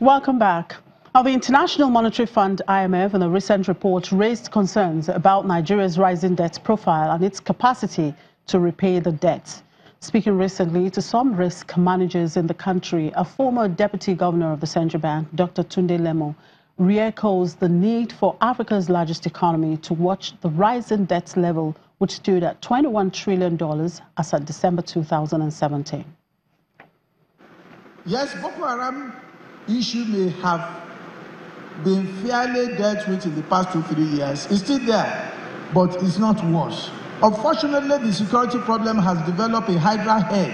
Welcome back. Now, the International Monetary Fund, IMF, in a recent report raised concerns about Nigeria's rising debt profile and its capacity to repay the debt. Speaking recently to some risk managers in the country, a former deputy governor of the Central Bank, Dr. Tunde Lemo, re-echoes the need for Africa's largest economy to watch the rising debt level, which stood at $21 trillion as at December 2017. Yes, Boko Haram issue may have been fairly dealt with in the past 2-3 years. It's still there, but it's not worse. Unfortunately, the security problem has developed a hydra head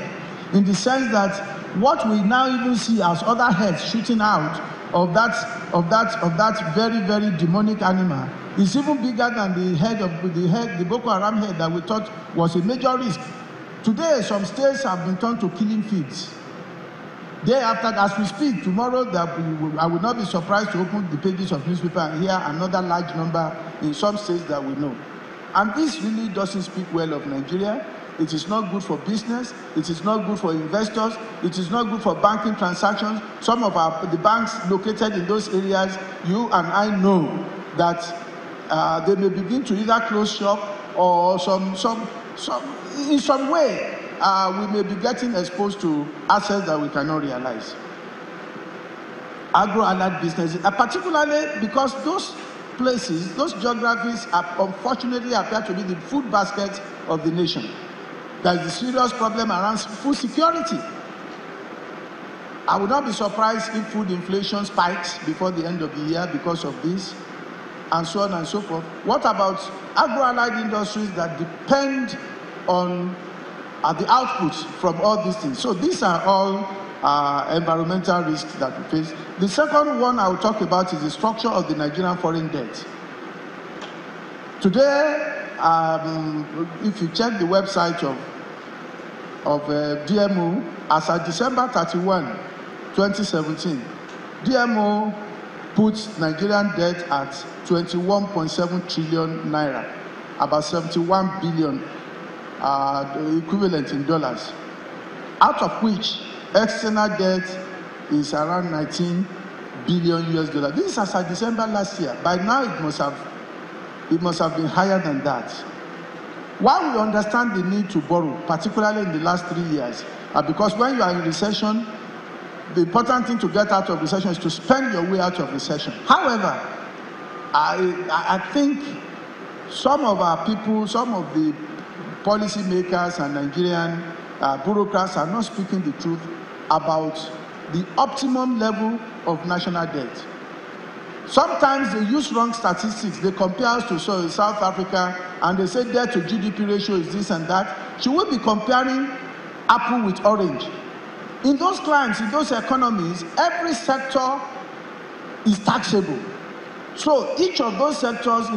in the sense that what we now even see as other heads shooting out of that very, very demonic animal is even bigger than the Boko Haram head that we thought was a major risk. Today, some states have been turned to killing fields. Day after, as we speak, tomorrow, I will not be surprised to open the pages of newspaper and hear another large number in some states that we know. And this really doesn't speak well of Nigeria. It is not good for business. It is not good for investors. It is not good for banking transactions. Some of the banks located in those areas, you and I know that they may begin to either close shop or in some way we may be getting exposed to assets that we cannot realize. Agro-allied businesses, particularly because those places, those geographies, unfortunately appear to be the food basket of the nation. There is a serious problem around food security. I would not be surprised if food inflation spikes before the end of the year because of this, and so on and so forth. What about agro-allied industries that depend on the outputs from all these things? So these are all environmental risks that we face. The second one I will talk about is the structure of the Nigerian foreign debt. Today, if you check the website of DMO, as of December 31, 2017, DMO puts Nigerian debt at 21.7 trillion naira, about 71 billion equivalent in dollars, out of which external debt is around 19 billion US dollars. This is as of December last year. By now, it must have been higher than that. While we understand the need to borrow, particularly in the last 3 years, because when you are in recession, the important thing to get out of recession is to spend your way out of recession. However, I think some of our people, some of the policymakers and Nigerian bureaucrats are not speaking the truth about the optimum level of national debt. Sometimes they use wrong statistics. They compare us to South Africa and they say debt to GDP ratio is this and that. Should we be comparing apple with orange? In those climes, in those economies, every sector is taxable. So in each of those sectors,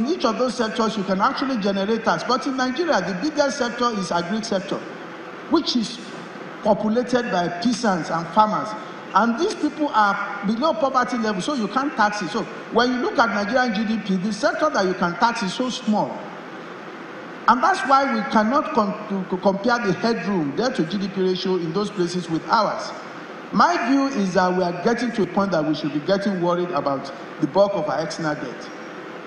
you can actually generate tax. But in Nigeria, the biggest sector is agri sector, which is populated by peasants and farmers. And these people are below poverty level, so you can't tax it. So when you look at Nigerian GDP, the sector that you can tax is so small. And that's why we cannot compare the headroom, debt to GDP ratio in those places with ours. My view is that we are getting to a point that we should be getting worried about the bulk of our external debt.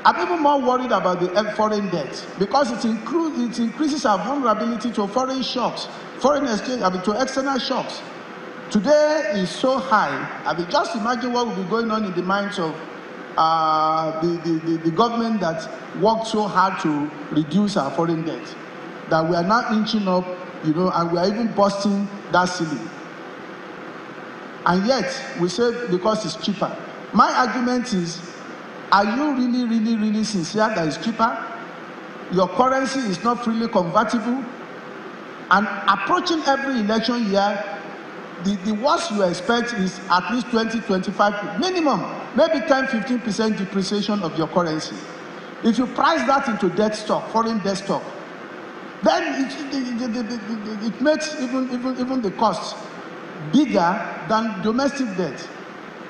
I'm even more worried about the foreign debt because it increases our vulnerability to foreign shocks, foreign exchange, to external shocks. Today is so high. Just imagine what will be going on in the minds of the government that worked so hard to reduce our foreign debt, that we are now inching up, and we are even busting that ceiling. And yet, we say because it's cheaper. My argument is, are you really sincere that it's cheaper? Your currency is not freely convertible. And approaching every election year, the worst you expect is at least 20-25, minimum, maybe 10-15% depreciation of your currency. If you price that into debt stock, foreign debt stock, then it makes even the cost bigger than domestic debt.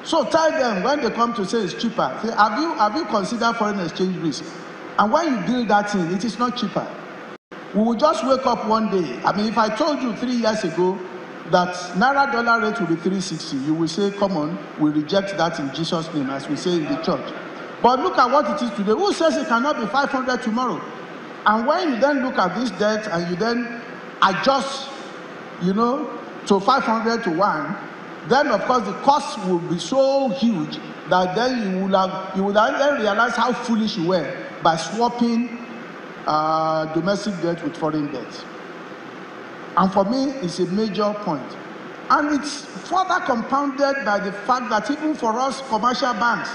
So tell them when they come to say it's cheaper, say, have you considered foreign exchange risk? And when you build that in, it is not cheaper. We will just wake up one day. If I told you 3 years ago that Naira dollar rate will be 360, you will say, come on, we reject that in Jesus' name, as we say in the church. But look at what it is today. Who says it cannot be 500 tomorrow? And when you then look at this debt and you then adjust, to 500 to 1, then of course the cost will be so huge that then you would then realize how foolish you were by swapping domestic debt with foreign debt. And for me, it's a major point. And it's further compounded by the fact that even for us commercial banks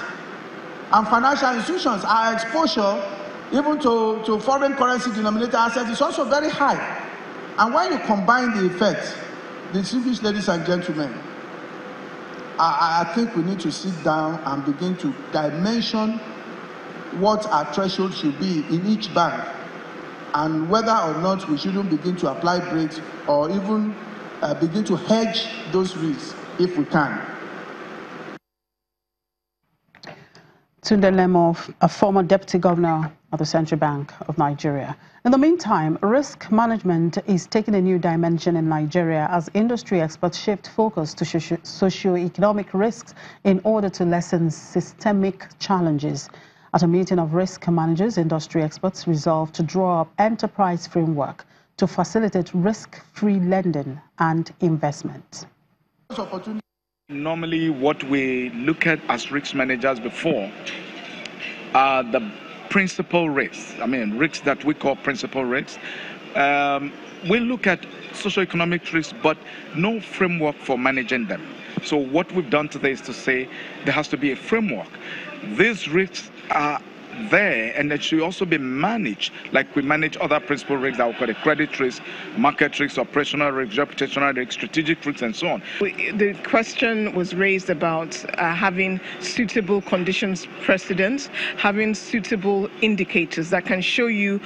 and financial institutions, our exposure even to foreign currency denominated assets is also very high. And when you combine the effects, distinguished ladies and gentlemen, I think we need to sit down and begin to dimension what our threshold should be in each bank, and whether or not we shouldn't begin to apply brakes or even begin to hedge those risks if we can. Tunde Lemo, a former deputy governor of the Central Bank of Nigeria. In the meantime, risk management is taking a new dimension in Nigeria as industry experts shift focus to socio-economic risks in order to lessen systemic challenges. At a meeting of risk managers, industry experts resolved to draw up enterprise framework to facilitate risk-free lending and investment. Normally, what we look at as risk managers before are the principal risks. Risks that we call principal risks. We look at socioeconomic risks, but no framework for managing them. So what we've done today is to say there has to be a framework. These risks are there, and it should also be managed like we manage other principal risks that we call the credit risk, market risks, operational risks, reputational risks, strategic risks, and so on. The question was raised about having suitable conditions precedents, having suitable indicators that can show you,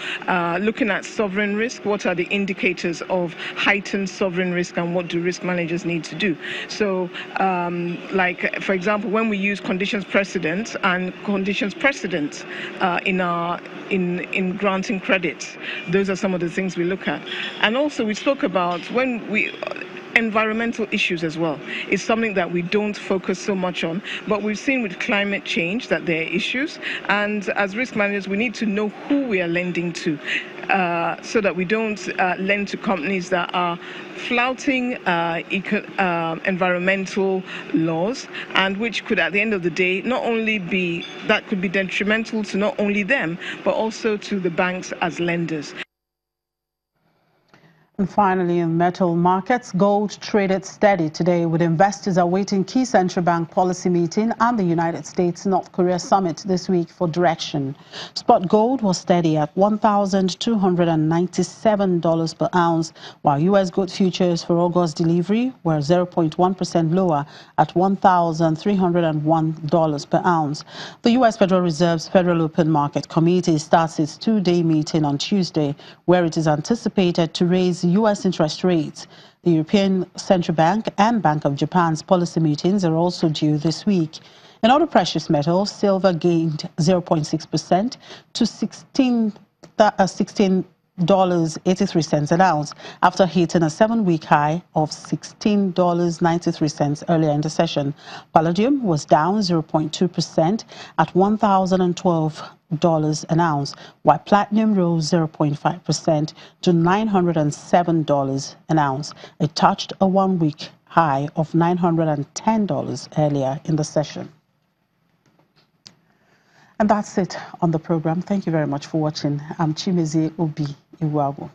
looking at sovereign risk, what are the indicators of heightened sovereign risk and what do risk managers need to do. So, like, for example, when we use conditions precedents and conditions precedents, in granting credit. Those are some of the things we look at. And also we spoke about environmental issues as well. It's something that we don't focus so much on, but we've seen with climate change that there are issues. And as risk managers, we need to know who we are lending to so that we don't lend to companies that are flouting environmental laws, and which could at the end of the day not only be, that could be detrimental to not only them, but also to the banks as lenders. And finally, in metal markets, gold traded steady today with investors awaiting key central bank policy meeting and the United States-North Korea summit this week for direction. Spot gold was steady at $1,297 per ounce, while U.S. gold futures for August delivery were 0.1% lower at $1,301 per ounce. The U.S. Federal Reserve's Federal Open Market Committee starts its two-day meeting on Tuesday, where it is anticipated to raise U.S. interest rates. The European Central Bank and Bank of Japan's policy meetings are also due this week. In other precious metals, silver gained 0.6% to $16.83 an ounce after hitting a 7-week high of $16.93 earlier in the session. Palladium was down 0.2% at $1,012 an ounce, while platinum rose 0.5% to $907 an ounce. It touched a 1-week high of $910 earlier in the session. And that's it on the program. Thank you very much for watching. I'm Chimezie Obi Iwabu.